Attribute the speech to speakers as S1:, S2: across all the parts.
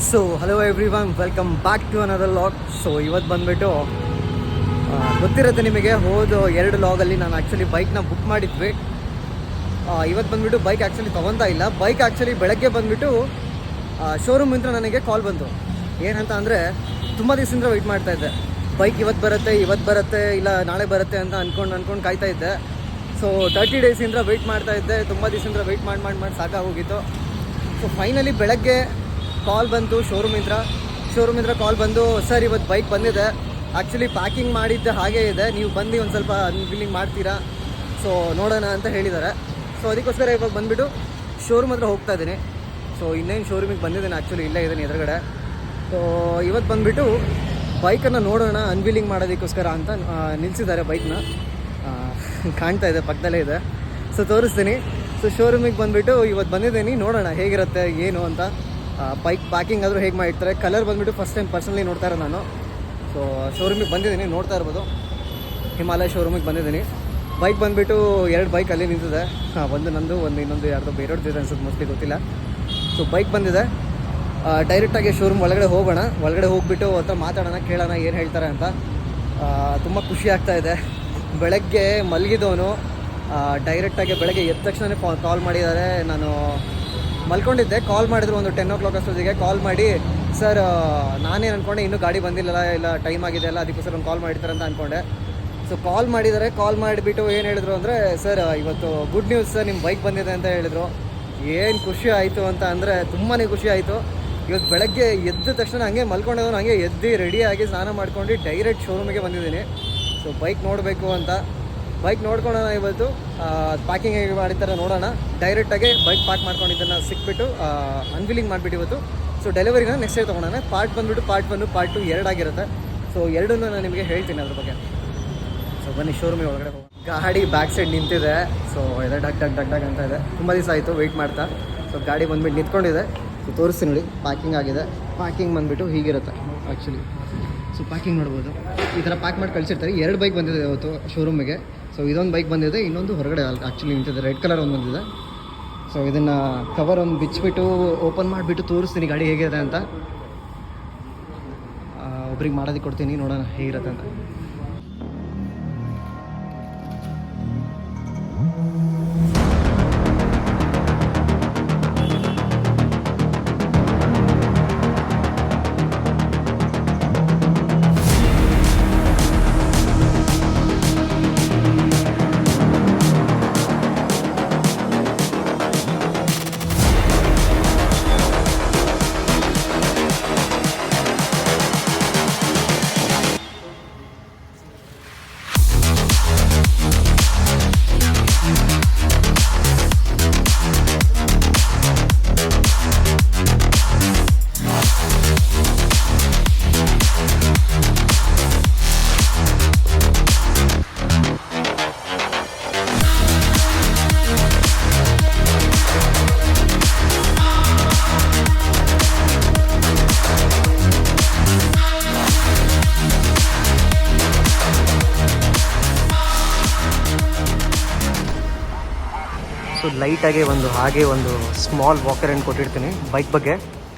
S1: So hello everyone, welcome back to another vlog. So ಇವತ್ತು ಬಂದುಬಿಟ್ಟು ಗೊತ್ತಿರುತ್ತೆ ನಿಮಗೆ, ಹೋದ 2 ಲಾಗಲ್ಲಿ ನಾನು ಆ್ಯಕ್ಚುಲಿ ಬೈಕ್ನ ಬುಕ್ ಮಾಡಿದ್ವಿ. ಇವತ್ತು ಬಂದುಬಿಟ್ಟು ಬೈಕ್ ಆ್ಯಕ್ಚುಲಿ ತೊಗೊತಾ ಇಲ್ಲ. ಬೈಕ್ ಆ್ಯಕ್ಚುಲಿ ಬೆಳಗ್ಗೆ ಬಂದುಬಿಟ್ಟು ಶೋರೂಮಿಂದ ನನಗೆ ಕಾಲ್ ಬಂತು. ಏನಂತ ಅಂದರೆ, ತುಂಬ ದಿವಸದಿಂದ ವೆಯ್ಟ್ ಮಾಡ್ತಾಯಿದ್ದೆ. ಬೈಕ್ ಇವತ್ತು ಬರುತ್ತೆ ಇಲ್ಲ ನಾಳೆ ಬರುತ್ತೆ ಅಂತ ಅಂದ್ಕೊಂಡು ಕಾಯ್ತಾ ಇದ್ದೆ. ಸೊ 30 ಡೇಸಿಂದ ವೆಯ್ಟ್ ಮಾಡ್ತಾಯಿದ್ದೆ. ತುಂಬ ದಿವಸದಿಂದ ವೆಯ್ಟ್ ಮಾಡಿ ಸಾಕಾಗೋಗಿತ್ತು. ಸೊ ಫೈನಲಿ ಬೆಳಗ್ಗೆ ಕಾಲ್ ಬಂತು ಶೋರೂಮಿಂದ ಕಾಲ್ ಬಂದು, ಸರ್ ಇವತ್ತು ಬೈಕ್ ಬಂದಿದೆ, ಆ್ಯಕ್ಚುಲಿ ಪ್ಯಾಕಿಂಗ್ ಮಾಡಿದ್ದೆ ಹಾಗೇ ಇದೆ, ನೀವು ಬಂದು ಒಂದು ಸ್ವಲ್ಪ ಅನ್ಬಿಲ್ಲಿಂಗ್ ಮಾಡ್ತೀರಾ, ಸೊ ನೋಡೋಣ ಅಂತ ಹೇಳಿದ್ದಾರೆ. ಸೊ ಅದಕ್ಕೋಸ್ಕರ ಇವಾಗ ಬಂದುಬಿಟ್ಟು ಶೋರೂಮ್ ಹತ್ರ ಹೋಗ್ತಾ ಇದ್ದೀನಿ. ಸೊ ಇನ್ನೇನು ಶೋರೂಮಿಗೆ ಬಂದಿದ್ದೀನಿ, ಆ್ಯಕ್ಚುಲಿ ಇಲ್ಲೇ ಇದ್ದೀನಿ ಎದುರುಗಡೆ. ಸೊ ಇವತ್ತು ಬಂದುಬಿಟ್ಟು ಬೈಕನ್ನು ನೋಡೋಣ ಅನ್ವೀಲಿಂಗ್ ಮಾಡೋದಕ್ಕೋಸ್ಕರ ಅಂತ ನಿಲ್ಲಿಸಿದ್ದಾರೆ. ಬೈಕ್ನ ಕಾಣ್ತಾ ಇದೆ, ಪಕ್ಕದಲ್ಲೇ ಇದೆ. ಸೊ ತೋರಿಸ್ತೀನಿ. ಸೊ ಶೋರೂಮಿಗೆ ಬಂದುಬಿಟ್ಟು ಇವತ್ತು ಬಂದಿದ್ದೀನಿ, ನೋಡೋಣ ಹೇಗಿರುತ್ತೆ ಏನು ಅಂತ. ಬೈಕ್ ಪ್ಯಾಕಿಂಗ್ ಆದರೂ ಹೇಗೆ ಮಾಡಿರ್ತಾರೆ. ಕಲರ್ ಬಂದುಬಿಟ್ಟು ಫಸ್ಟ್ ಟೈಮ್ ಪರ್ಸನಲಿ ನೋಡ್ತಾ ಇರೋ ನಾನು. ಸೊ ಶೋರೂಮಿಗೆ ಬಂದಿದ್ದೀನಿ, ನೋಡ್ತಾ ಇರ್ಬೋದು. ಹಿಮಾಲಯ ಶೋರೂಮಿಗೆ ಬಂದಿದ್ದೀನಿ. ಬೈಕ್ ಬಂದುಬಿಟ್ಟು 2 ಬೈಕ್ ಅಲ್ಲಿ ನಿಂತಿದೆ. ಒಂದು ನಂದು, ಒಂದು ಇನ್ನೊಂದು ಯಾರ್ದೋ ಬೇರೆಯವ್ರದ್ದು ಅನ್ಸುತ್ತೆ, ಮೋಸ್ಟ್ಲಿ ಗೊತ್ತಿಲ್ಲ. ಸೊ ಬೈಕ್ ಬಂದಿದೆ. ಡೈರೆಕ್ಟಾಗಿ ಶೋರೂಮ್ ಒಳಗಡೆ ಹೋಗೋಣ. ಒಳಗಡೆ ಹೋಗಿಬಿಟ್ಟು ಹತ್ರ ಮಾತಾಡೋಣ, ಕೇಳೋಣ ಏನು ಹೇಳ್ತಾರೆ ಅಂತ. ತುಂಬ ಖುಷಿ ಆಗ್ತಾ ಇದೆ. ಬೆಳಗ್ಗೆ ಮಲಗಿದವನು ಡೈರೆಕ್ಟಾಗಿ ಬೆಳಗ್ಗೆ ಎದ್ದ ತಕ್ಷಣ ಕಾಲ್ ಮಾಡಿದ್ದಾರೆ. ನಾನು ಮಲ್ಕೊಂಡಿದ್ದೆ, ಕಾಲ್ ಮಾಡಿದ್ರು ಒಂದು 10 o'clock ಅಷ್ಟೊತ್ತಿಗೆ. ಕಾಲ್ ಮಾಡಿ, ಸರ್ ನಾನೇನು ಅಂದ್ಕೊಂಡೆ ಇನ್ನೂ ಗಾಡಿ ಬಂದಿಲ್ಲ, ಇಲ್ಲ ಟೈಮ್ ಆಗಿದೆ ಅಲ್ಲ, ಅದಕ್ಕೋಸ್ಕರ ಒಂದು ಕಾಲ್ ಮಾಡಿರ್ತಾರೆ ಅಂತ ಅಂದ್ಕೊಂಡೆ. ಸೊ ಕಾಲ್ ಮಾಡಿದ್ದಾರೆ. ಕಾಲ್ ಮಾಡಿಬಿಟ್ಟು ಏನು ಹೇಳಿದ್ರು ಅಂದರೆ, ಸರ್ ಇವತ್ತು ಗುಡ್ ನ್ಯೂಸ್ ಸರ್, ನಿಮ್ಮ ಬೈಕ್ ಬಂದಿದೆ ಅಂತ ಹೇಳಿದರು. ಏನು ಖುಷಿ ಆಯಿತು ಅಂತ ಅಂದರೆ, ತುಂಬಾ ಖುಷಿ ಆಯಿತು. ಇವತ್ತು ಬೆಳಗ್ಗೆ ಎದ್ದ ತಕ್ಷಣ ಹಂಗೆ ಮಲ್ಕೊಂಡಿದ್ದವನು ಹಂಗೆ ಎದ್ದು ರೆಡಿಯಾಗಿ ಸ್ನಾನ ಮಾಡ್ಕೊಂಡು ಡೈರೆಕ್ಟ್ ಶೋರೂಮಿಗೆ ಬಂದಿದ್ದೀನಿ. ಸೊ ಬೈಕ್ ನೋಡಬೇಕು ಅಂತ. ಬೈಕ್ ನೋಡ್ಕೊಳ್ಳೋಣ ಇವತ್ತು. ಪ್ಯಾಕಿಂಗ್ ಹೇಗೆ ಮಾಡಿರ್ತಾರೆ ನೋಡೋಣ. ಡೈರೆಕ್ಟಾಗಿ ಬೈಕ್ ಪ್ಯಾಕ್ ಮಾಡ್ಕೊಂಡಿದ್ದನ್ನು ಸಿಕ್ಬಿಟ್ಟು ಅನ್ವೀಲಿಂಗ್ ಮಾಡಿಬಿಟ್ಟು ಇವತ್ತು. ಸೊ ಡೆಲಿವರಿನ ನೆಕ್ಸ್ಟ್ ಡೇ ತೊಗೊಳೋಣ. ಪಾರ್ಟ್ 1, ಪಾರ್ಟ್ 2 2 ಆಗಿರುತ್ತೆ. ಸೊ ಎರಡನ್ನೂ ನಾನು ನಿಮಗೆ ಹೇಳ್ತೀನಿ ಅದ್ರ ಬಗ್ಗೆ. ಸೊ ಬನ್ನಿ ಶೋರೂಮಿಗೆ ಒಳಗಡೆ ಹೋಗೋಣ. ಗಾಡಿ ಬ್ಯಾಕ್ ಸೈಡ್ ನಿಂತಿದೆ. ಸೊ ಇದೆ ಡಗ್ ಅಂತ ಇದೆ. ತುಂಬ ದಿವಸ ಆಯಿತು ವೆಯ್ಟ್ ಮಾಡ್ತಾ. ಸೊ ಗಾಡಿ ಬಂದುಬಿಟ್ಟು ನಿಂತ್ಕೊಂಡಿದೆ. ಸೊ ತೋರಿಸ್ತೀನಿ ನೋಡಿ, ಪ್ಯಾಕಿಂಗ್ ಆಗಿದೆ. ಪ್ಯಾಕಿಂಗ್ ಬಂದುಬಿಟ್ಟು ಹೀಗಿರುತ್ತೆ ಆ್ಯಕ್ಚುಲಿ. ಸೊ ಪ್ಯಾಕಿಂಗ್ ನೋಡ್ಬೋದು, ಈ ಥರ ಪ್ಯಾಕ್ ಮಾಡಿ ಕಳಿಸಿರ್ತಾರೆ. 2 ಬೈಕ್ ಬಂದಿದೆ ಇವತ್ತು ಶೋರೂಮಿಗೆ. ಸೊ ಇದೊಂದು ಬೈಕ್ ಬಂದಿದೆ, ಇನ್ನೊಂದು ಹೊರಗಡೆ ಆ್ಯಕ್ಚುಲಿ ನಿಂತಿದೆ. ರೆಡ್ ಕಲರ್ ಒಂದು ಬಂದಿದೆ. ಸೊ ಇದನ್ನು ಕವರ್ ಒಂದು ಬಿಚ್ಚಿಬಿಟ್ಟು ಓಪನ್ ಮಾಡಿಬಿಟ್ಟು ತೋರಿಸ್ತೀನಿ ಗಾಡಿ ಹೇಗಿದೆ ಅಂತ. ಒಬ್ರಿಗೆ ಮಾಡೋದಕ್ಕೆ ಕೊಡ್ತೀನಿ, ನೋಡೋಣ ಹೇಗಿರುತ್ತೆ ಅಂತ. ಸೊ ಲೈಟಾಗಿ ಒಂದು ಸ್ಮಾಲ್ ವಾಕರ್ ಏನು ಕೊಟ್ಟಿರ್ತೀನಿ ಬೈಕ್ ಬಗ್ಗೆ.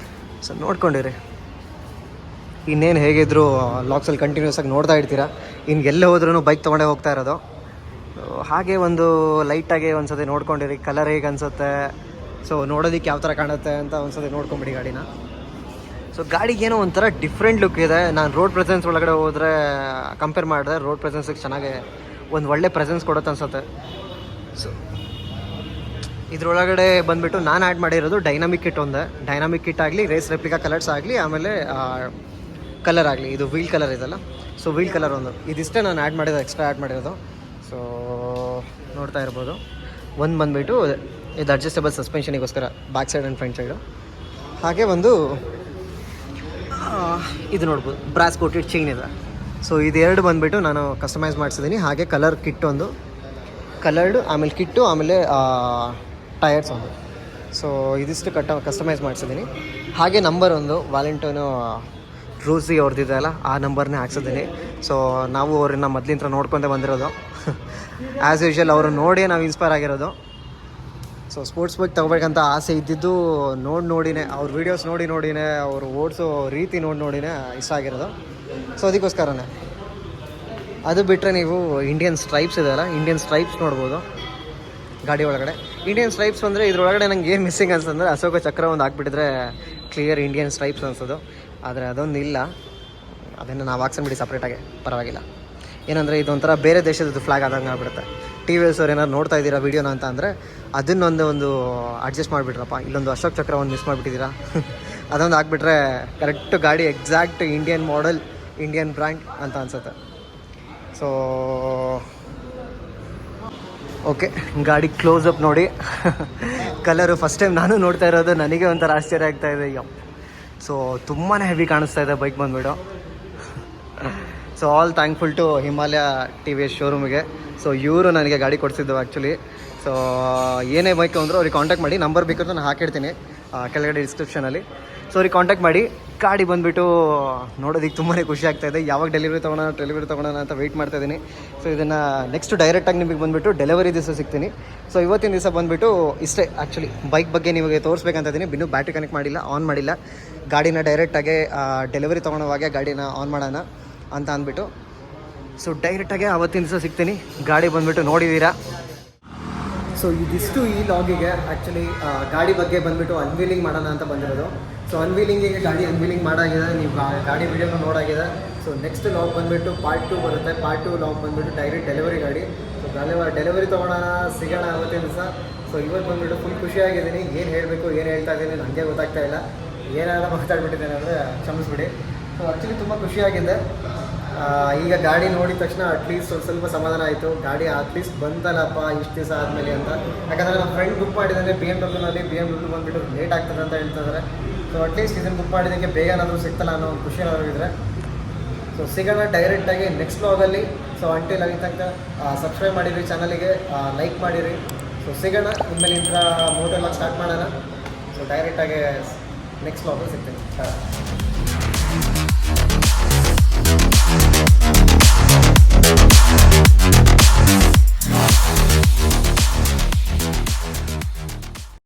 S1: ಸೊ ನೋಡ್ಕೊಂಡಿರಿ. ಇನ್ನೇನು ಹೇಗಿದ್ರು ಲಾಗ್ಸಲ್ಲಿ ಕಂಟಿನ್ಯೂಸ್ ಆಗಿ ನೋಡ್ತಾ ಇರ್ತೀರಾ. ಇನ್ನು ಎಲ್ಲೇ ಹೋದ್ರೂ ಬೈಕ್ ತೊಗೊಂಡೇ ಹೋಗ್ತಾ ಇರೋದು. ಹಾಗೆ ಒಂದು ಲೈಟಾಗಿ ಒಂದು ಸತಿ ನೋಡ್ಕೊಂಡಿರಿ, ಕಲರ್ ಹೇಗೆ ಅನಿಸುತ್ತೆ, ಸೊ ನೋಡೋದಕ್ಕೆ ಯಾವ ಥರ ಕಾಣುತ್ತೆ ಅಂತ ಒಂದು ಸತಿ ನೋಡ್ಕೊಂಬಿಡಿ ಗಾಡಿನ. ಸೊ ಗಾಡಿಗೇನೋ ಒಂಥರ ಡಿಫ್ರೆಂಟ್ ಲುಕ್ ಇದೆ. ನಾನು ರೋಡ್ ಪ್ರೆಸೆನ್ಸ್ ಒಳಗಡೆ ಹೋದರೆ ಕಂಪೇರ್ ಮಾಡಿದ್ರೆ ರೋಡ್ ಪ್ರೆಸೆನ್ಸಿಗೆ ಚೆನ್ನಾಗಿ ಒಂದು ಒಳ್ಳೆ ಪ್ರೆಸೆನ್ಸ್ ಕೊಡುತ್ತೆ ಅನಿಸುತ್ತೆ. ಸೊ ಇದರೊಳಗಡೆ ಬಂದುಬಿಟ್ಟು ನಾನು ಆ್ಯಡ್ ಮಾಡಿರೋದು ಡೈನಾಮಿಕ್ ಕಿಟ್ ಒಂದೇ. ಡೈನಾಮಿಕ್ ಕಿಟ್ ಆಗಲಿ, ರೇಸ್ ರೆಪ್ಲಿಕಾ ಕಲರ್ಸ್ ಆಗಲಿ, ಆಮೇಲೆ ಕಲರ್ ಆಗಲಿ, ಇದು ವೀಲ್ ಕಲರ್ ಇದೆಲ್ಲ. ಸೊ ವೀಲ್ ಕಲರ್ ಇದಿಷ್ಟೇ ನಾನು ಎಕ್ಸ್ಟ್ರಾ ಆ್ಯಡ್ ಮಾಡಿರೋದು. ಸೊ ನೋಡ್ತಾ ಇರ್ಬೋದು. ಒಂದು ಬಂದುಬಿಟ್ಟು ಇದು ಅಡ್ಜಸ್ಟಬಲ್ ಸಸ್ಪೆನ್ಷನಿಗೋಸ್ಕರ back side and front side. ಹಾಗೆ ಇದು ನೋಡ್ಬೋದು, ಬ್ರಾಸ್ ಕೋಟೆಡ್ ಚೈನ್ ಇದೆ. ಸೊ ಇದು 2 ಬಂದುಬಿಟ್ಟು ನಾನು ಕಸ್ಟಮೈಸ್ ಮಾಡಿಸಿದ್ದೀನಿ. ಹಾಗೆ ಕಲರ್ ಕಿಟ್ ಒಂದು ಕಲರ್ಡು, ಆಮೇಲೆ ಕಿಟ್ಟು, ಆಮೇಲೆ ಟಯರ್ಸ್ ಒಂದು. ಸೊ ಇದಿಷ್ಟು ಕಸ್ಟಮೈಸ್ ಮಾಡಿಸಿದ್ದೀನಿ. ಹಾಗೆ ನಂಬರ್ ಒಂದು ವ್ಯಾಲೆಂಟೈನೋ ರೋಸಿ ಅವ್ರದ್ದಿದೆ ಅಲ್ಲ, ಆ ನಂಬರ್ನೇ ಹಾಕ್ಸಿದ್ದೀನಿ. ಸೊ ನಾವು ಅವ್ರನ್ನ ಮೊದಲಿಂದ ನೋಡ್ಕೊಂಡೇ ಬಂದಿರೋದು. ಆ್ಯಸ್ ಯೂಶ್ವಲ್ ಅವರು ನೋಡಿ ನಾವು ಇನ್ಸ್ಪೈರ್ ಆಗಿರೋದು. ಸೊ ಸ್ಪೋರ್ಟ್ಸ್ ಬೈಕ್ ತೊಗೋಬೇಕಂತ ಆಸೆ ಇದ್ದಿದ್ದು ನೋಡಿನೇ ಅವ್ರ ವೀಡಿಯೋಸ್ ನೋಡಿನೇ ಅವರು ಓಡಿಸೋ ರೀತಿ ನೋಡಿನೇ ಇಷ್ಟ ಆಗಿರೋದು. ಸೊ ಅದಕ್ಕೋಸ್ಕರನೇ. ಅದು ಬಿಟ್ಟರೆ ನೀವು ಇಂಡಿಯನ್ ಸ್ಟ್ರೈಪ್ಸ್ ಇದೆಯಲ್ಲ, ಇಂಡಿಯನ್ ಸ್ಟ್ರೈಪ್ಸ್ ನೋಡ್ಬೋದು ಗಾಡಿ ಒಳಗಡೆ. ಇಂಡಿಯನ್ ಸ್ಟ್ರೈಪ್ಸ್ ಅಂದರೆ ಇದ್ರೊಳಗಡೆ ನಂಗೆ ಏನು ಮಿಸ್ಸಿಂಗ್ ಅನ್ಸಂದ್ರೆ ಅಶೋಕ ಚಕ್ರ ಒಂದು ಹಾಕ್ಬಿಟ್ಟಿದ್ರೆ ಕ್ಲಿಯರ್ ಇಂಡಿಯನ್ ಸ್ಟ್ರೈಪ್ಸ್ ಅನ್ಸೋದು. ಆದರೆ ಅದೊಂದು ಇಲ್ಲ, ಅದನ್ನು ನಾವು ಹಾಕ್ಸಂಬಿಡಿ ಸಪ್ರೇಟಾಗಿ, ಪರವಾಗಿಲ್ಲ. ಏನಂದರೆ ಇದೊಂಥರ ಬೇರೆ ದೇಶದ ಫ್ಲಾಗ್ ಆದಂಗೆ ಆಗ್ಬಿಡುತ್ತೆ. ಟಿ ವಿ ಎಸ್ ಅವ್ರು ಏನಾದ್ರು ನೋಡ್ತಾ ಇದ್ದೀರಾ ವೀಡಿಯೋನ ಅಂತ ಅಂದರೆ ಅದನ್ನೊಂದು ಅಡ್ಜಸ್ಟ್ ಮಾಡಿಬಿಟ್ರಪ್ಪ, ಇಲ್ಲೊಂದು ಅಶೋಕ್ ಚಕ್ರ ಒಂದು ಮಿಸ್ ಮಾಡಿಬಿಟ್ಟಿದ್ದೀರಾ ಅದೊಂದು ಹಾಕ್ಬಿಟ್ರೆ ಕರೆಕ್ಟ್ ಗಾಡಿ exact Indian model, Indian brand ಅಂತ ಅನ್ಸುತ್ತೆ. ಸೊ ಓಕೆ, ಗಾಡಿ ಕ್ಲೋಸಪ್ ನೋಡಿ ಕಲರು ಫಸ್ಟ್ ಟೈಮ್ ನಾನು ನೋಡ್ತಾ ಇರೋದು, ನನಗೆ ಒಂಥರ ಆಶ್ಚರ್ಯ ಆಗ್ತಾ ಇದೆ. ಸೊ ತುಂಬಾ ಹೆವಿ ಕಾಣಿಸ್ತಾ ಇದೆ ಬೈಕ್ ಬಂದುಬಿಟ್ಟು. So all thankful to Himalaya T V S ಶೋರೂಮಿಗೆ. ಸೊ ಇವರು ನನಗೆ ಗಾಡಿ ಕೊಡಿಸಿದ್ದು ಆ್ಯಕ್ಚುಲಿ. ಸೊ ಏನೇ ಬೈಕ್ ಅಂದರೂ ಅವ್ರಿಗೆ ಕಾಂಟ್ಯಾಕ್ಟ್ ಮಾಡಿ, ನಂಬರ್ ಬೇಕಾದ್ರೆ ನಾನು ಹಾಕಿರ್ತೀನಿ ಕೆಳಗಡೆ ಡಿಸ್ಕ್ರಿಪ್ಷನಲ್ಲಿ. ಸೊ ಅವ್ರಿಗೆ ಕಾಂಟ್ಯಾಕ್ಟ್ ಮಾಡಿ. ಗಾಡಿ ಬಂದುಬಿಟ್ಟು ನೋಡೋದಕ್ಕೆ ತುಂಬಾ ಖುಷಿ ಆಗ್ತಾಯಿದೆ. ಯಾವಾಗ ಡೆಲಿವರಿ ತೊಗೊಳೋಣ ಅಂತ ವೆಯ್ಟ್ ಮಾಡ್ತಾಯಿದ್ದೀನಿ. ಸೊ ಇದನ್ನು ನೆಕ್ಸ್ಟ್ ಡೈರೆಕ್ಟಾಗಿ ನಿಮಗೆ ಬಂದುಬಿಟ್ಟು ಡೆಲಿವರಿ ದಿವಸ ಸಿಗ್ತೀನಿ. ಸೊ ಇವತ್ತಿನ ದಿವಸ ಬಂದುಬಿಟ್ಟು ಇಷ್ಟೇ ಆ್ಯಕ್ಚುಲಿ ಬೈಕ್ ಬಗ್ಗೆ ನಿಮಗೆ ತೋರಿಸ್ಬೇಕಂತ ಇದ್ದೀನಿ. ಇನ್ನೂ ಬ್ಯಾಟ್ರಿ ಕನೆಕ್ಟ್ ಮಾಡಿಲ್ಲ, ಆನ್ ಮಾಡಿಲ್ಲ. ಗಾಡಿನ ಡೈರೆಕ್ಟಾಗಿ ಡೆಲಿವರಿ ತೊಗೊಳೋವಾಗೆ ಗಾಡಿನ ಆನ್ ಮಾಡೋಣ ಅಂತ ಅಂದ್ಬಿಟ್ಟು. ಸೊ ಡೈರೆಕ್ಟಾಗಿ ಅವತ್ತಿನ ದಿವಸ ಸಿಗ್ತೀನಿ. ಗಾಡಿ ಬಂದುಬಿಟ್ಟು ನೋಡಿದ್ದೀರಾ. ಸೊ ಇದಿಷ್ಟು ಈ ಲಾಗಿಗೆ ಆ್ಯಕ್ಚುಲಿ ಗಾಡಿ ಬಗ್ಗೆ ಬಂದುಬಿಟ್ಟು ಅನ್ವೀಲಿಂಗ್ ಮಾಡೋಣ ಅಂತ ಬಂದಿರೋದು. ಸೊ ಅನ್ವೀಲಿಂಗಿಗೆ ಗಾಡಿ ಅನ್ವೀಲಿಂಗ್ ಮಾಡಾಗಿದೆ, ನೀವು ಗಾಡಿ ವೀಡಿಯೋನ ನೋಡಾಗಿದೆ. ಸೊ ನೆಕ್ಸ್ಟ್ ಲಾಗ್ ಬಂದುಬಿಟ್ಟು ಪಾರ್ಟ್ 2 ಬರುತ್ತೆ. ಪಾರ್ಟ್ 2 ಲಾಗ್ ಬಂದುಬಿಟ್ಟು ಡೈರೆಕ್ಟ್ ಡೆಲಿವರಿ ಗಾಡಿ. ಸೊ ಡೆಲಿವರಿ ತೊಗೊಳೋಣ, ಸಿಗೋಣ ಅವತ್ತಿನ ದಿವಸ. ಸೊ ಇವತ್ತು ಬಂದುಬಿಟ್ಟು ಫುಲ್ ಖುಷಿಯಾಗಿದ್ದೀನಿ. ಏನು ಹೇಳಬೇಕು, ಏನು ಹೇಳ್ತಾ ಇದ್ದೀನಿ ನನಗೆ ಗೊತ್ತಾಗ್ತಾ ಇಲ್ಲ. ಏನಾದರೂ ಮಾತಾಡ್ಬಿಟ್ಟಿದ್ದೇನೆ ಅಂದರೆ ಕ್ಷಮಿಸ್ಬಿಡಿ. ಸೊ ಆ್ಯಕ್ಚುಲಿ ತುಂಬ ಖುಷಿಯಾಗಿದೆ. ಈಗ ಗಾಡಿ ನೋಡಿದ ತಕ್ಷಣ ಅಟ್ಲೀಸ್ಟ್ ಸ್ವಲ್ಪ ಸಮಾಧಾನ ಆಯಿತು. ಗಾಡಿ ಅಟ್ಲೀಸ್ಟ್ ಬಂತಲ್ಲಪ್ಪ ಇಷ್ಟು ದಿವಸ ಆದಮೇಲೆ ಅಂತ. ಯಾಕಂದರೆ ನಮ್ಮ ಫ್ರೆಂಡ್ ಬುಕ್ ಮಾಡಿದ್ದಾನೆ ಬಿ ಎಮ್ ಡಬ್ಲ್ಯೂನಲ್ಲಿ ಬಂದುಬಿಟ್ಟು ಲೇಟ್ ಆಗ್ತದೆ ಅಂತ ಹೇಳ್ತಿದ್ದಾರೆ. ಸೊ ಅಟ್ಲೀಸ್ಟ್ ಇದನ್ನು ಬುಕ್ ಮಾಡಿದ್ದಕ್ಕೆ ಬೇಗ ಏನಾದರೂ ಸಿಗ್ತಲ್ಲ ಅನ್ನೋ ಒಂದು ಖುಷಿ ಏನಾದರೂ ಇದ್ದರೆ. ಸೊ ಸಿಗೋಣ ಡೈರೆಕ್ಟಾಗಿ ನೆಕ್ಸ್ಟ್ ವ್ಲಾಗಲ್ಲಿ. ಸೊ ಅಂಟಿಲ್ ಅಲ್ಲಿ ತನಕ ಸಬ್ಸ್ಕ್ರೈಬ್ ಮಾಡಿರಿ ಚಾನಲಿಗೆ, ಲೈಕ್ ಮಾಡಿರಿ. ಸೊ ಸಿಗೋಣ ಇನ್ಮೇಲೆ ಇಂಥ ಮೋಟೋ ಎಲ್ಲ ಸ್ಟಾರ್ಟ್ ಮಾಡೋಣ. ಸೊ ಡೈರೆಕ್ಟಾಗಿ ನೆಕ್ಸ್ಟ್ ವ್ಲಾಗಲ್ಲಿ ಸಿಗ್ತೀನಿ.